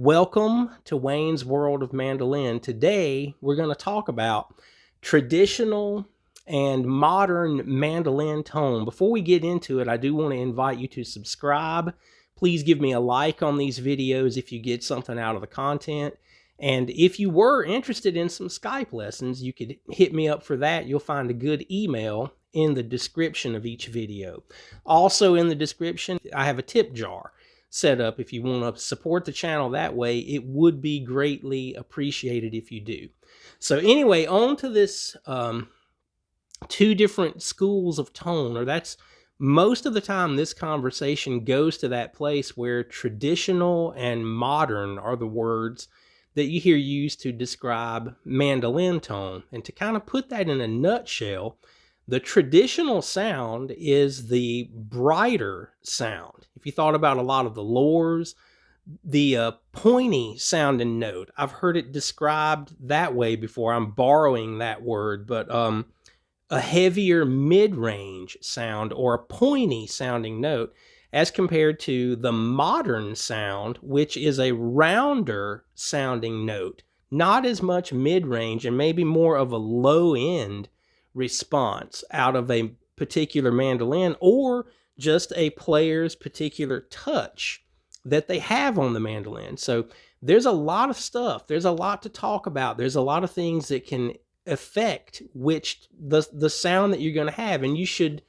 Welcome to Wayne's World of Mandolin. Today, we're going to talk about traditional and modern mandolin tone. Before we get into it, I do want to invite you to subscribe. Please give me a like on these videos if you get something out of the content. And if you were interested in some Skype lessons, you could hit me up for that. You'll find a good email in the description of each video. Also in the description, I have a tip jar set up. If you want to support the channel that way, it would be greatly appreciated if you do. So anyway, on to this two different schools of tone, or that's most of the time this conversation goes to that place where traditional and modern are the words that you hear used to describe mandolin tone. And to kind of put that in a nutshell, the traditional sound is the brighter sound. If you thought about a lot of the lures, the pointy sounding note, I've heard it described that way before. I'm borrowing that word, but a heavier mid-range sound or a pointy sounding note as compared to the modern sound, which is a rounder sounding note, not as much mid-range and maybe more of a low-end response out of a particular mandolin or just a player's particular touch that they have on the mandolin. So there's a lot of stuff. There's a lot to talk about. There's a lot of things that can affect which the sound that you're going to have, and you should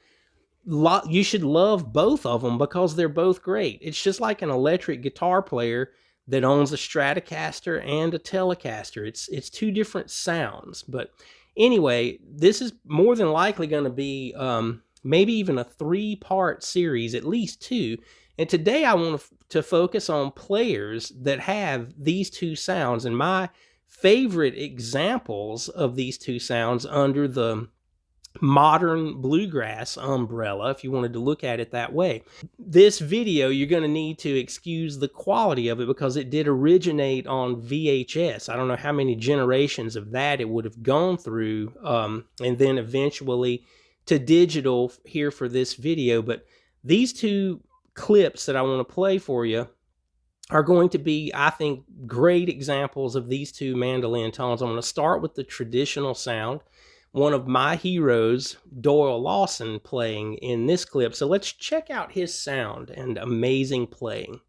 love both of them because they're both great. It's just like an electric guitar player that owns a Stratocaster and a Telecaster. It's two different sounds. But anyway, this is more than likely going to be maybe even a 3-part series, at least 2. And today I want to focus on players that have these two sounds and my favorite examples of these two sounds under the modern bluegrass umbrella, if you wanted to look at it that way. This video, you're going to need to excuse the quality of it because it did originate on VHS. I don't know how many generations of that it would have gone through, and then eventually to digital here for this video. But these two clips that I want to play for you are going to be, I think, great examples of these two mandolin tones. I'm going to start with the traditional sound, one of my heroes, Doyle Lawson, playing in this clip. So let's check out his sound and amazing playing.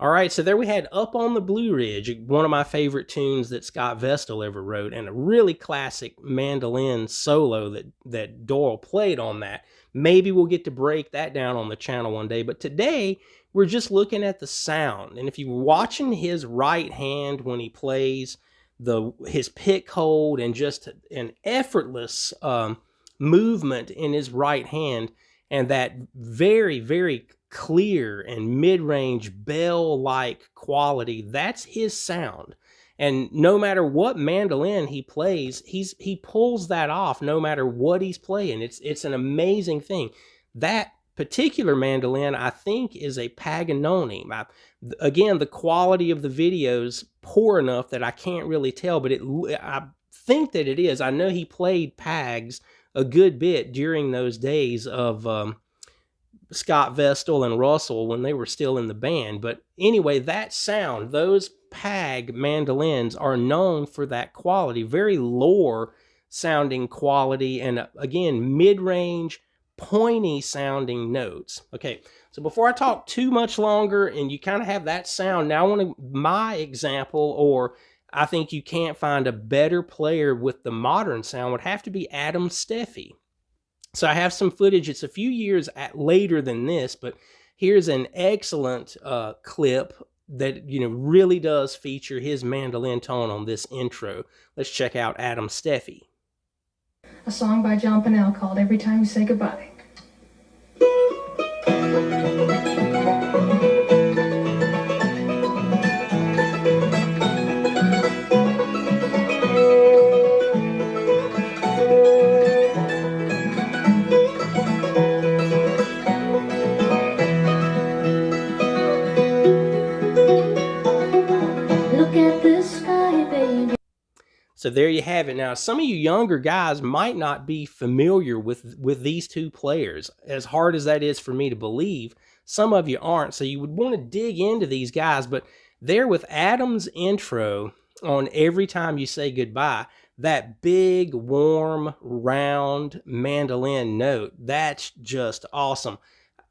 All right, so there we had Up on the Blue Ridge, one of my favorite tunes that Scott Vestal ever wrote, and a really classic mandolin solo that Doyle played on that. Maybe we'll get to break that down on the channel one day, but today we're just looking at the sound. And if you're watching his right hand when he plays, his pick hold and just an effortless movement in his right hand, and that very, very clear and mid-range bell-like quality, that's his sound. And no matter what mandolin he plays, he pulls that off no matter what he's playing. It's an amazing thing. That particular mandolin, I think, is a Paganoni. Again, the quality of the video's poor enough that I can't really tell, but I think that it is. I know he played Pags a good bit during those days of Scott Vestal and Russell when they were still in the band. But anyway, that sound, those Pag mandolins are known for that quality, very lower sounding quality, and again, mid-range, pointy sounding notes. Okay, so before I talk too much longer and you kind of have that sound, now I want my example, or I think you can't find a better player with the modern sound, would have to be Adam Steffi. So I have some footage. It's a few years later than this, but here's an excellent clip that really does feature his mandolin tone on this intro. Let's check out Adam Steffi. A song by John Pennell called Every Time You Say Goodbye. So there you have it. Now, some of you younger guys might not be familiar with these two players. As hard as that is for me to believe, some of you aren't. So you would want to dig into these guys. But there with Adam's intro on Every Time You Say Goodbye, that big, warm, round mandolin note, that's just awesome.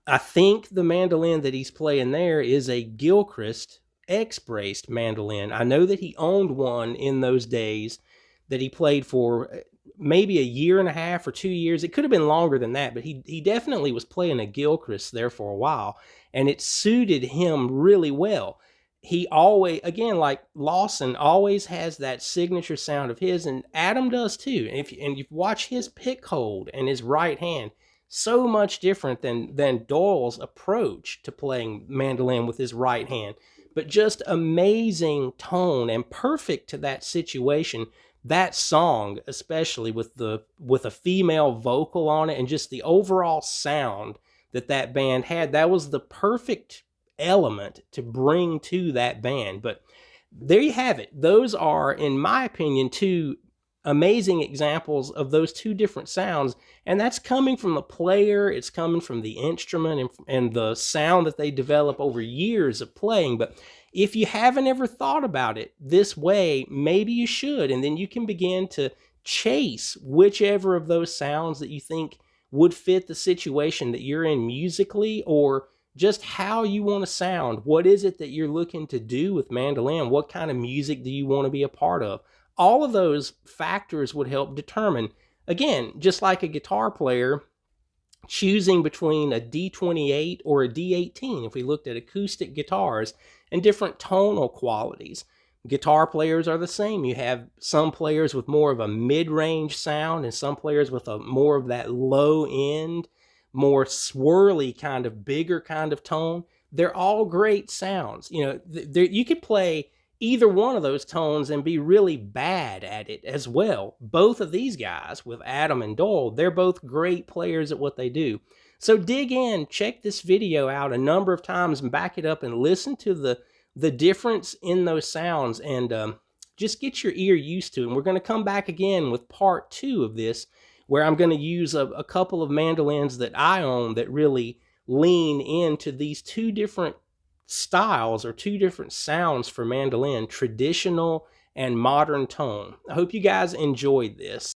I think the mandolin that he's playing there is a Gilchrist X-braced mandolin. I know that he owned one in those days that he played for maybe a year and a half or 2 years. It could have been longer than that, but he definitely was playing a Gilchrist there for a while, and it suited him really well. He always, again, like Lawson, always has that signature sound of his, and Adam does too. And you watch his pick hold and his right hand, so much different than Doyle's approach to playing mandolin with his right hand, but just amazing tone and perfect to that situation. That song, especially with a female vocal on it, and just the overall sound that band had, that was the perfect element to bring to that band. But there you have it. Those are, in my opinion, two amazing examples of those two different sounds, and that's coming from the player, it's coming from the instrument, and the sound that they develop over years of playing. But if you haven't ever thought about it this way, maybe you should, and then you can begin to chase whichever of those sounds that you think would fit the situation that you're in musically, or just how you want to sound. What is it that you're looking to do with mandolin? What kind of music do you want to be a part of? All of those factors would help determine, again, just like a guitar player choosing between a D28 or a D18, if we looked at acoustic guitars and different tonal qualities. Guitar players are the same. You have some players with more of a mid-range sound and some players with a more of that low end, more swirly kind of bigger kind of tone. They're all great sounds. You know, you could play either one of those tones and be really bad at it as well. Both of these guys, with Adam and Doyle, they're both great players at what they do. So dig in, check this video out a number of times and back it up and listen to the difference in those sounds, and just get your ear used to it. And we're going to come back again with part 2 of this, where I'm going to use a couple of mandolins that I own that really lean into these two different styles or two different sounds for mandolin, traditional and modern tone. I hope you guys enjoyed this.